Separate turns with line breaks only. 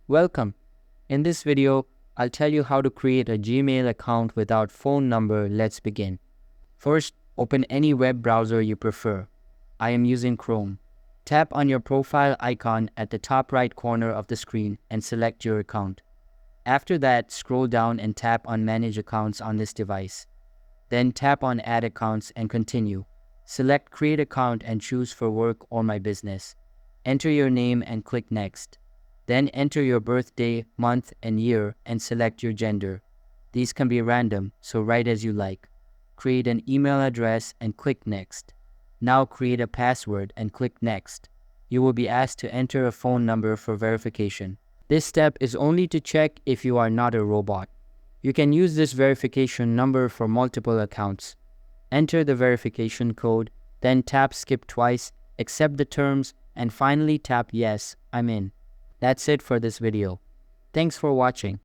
Welcome. In this video, I'll tell you how to create a Gmail account without phone number. Let's begin. First, open any web browser you prefer. I am using Chrome. Tap on your profile icon at the top right corner of the screen and select your account. After that, scroll down and tap on Manage Accounts on this device. Then tap on Add Accounts and continue. Select Create Account and choose for Work or My Business. Enter your name and click Next. Then enter your birthday, month, and year and select your gender. These can be random, so write as you like. Create an email address and click Next. Now create a password and click Next. You will be asked to enter a phone number for verification. This step is only to check if you are not a robot. You can use this verification number for multiple accounts. Enter the verification code, then tap Skip twice, accept the terms, and finally tap Yes, I'm in. That's it for this video. Thanks for watching.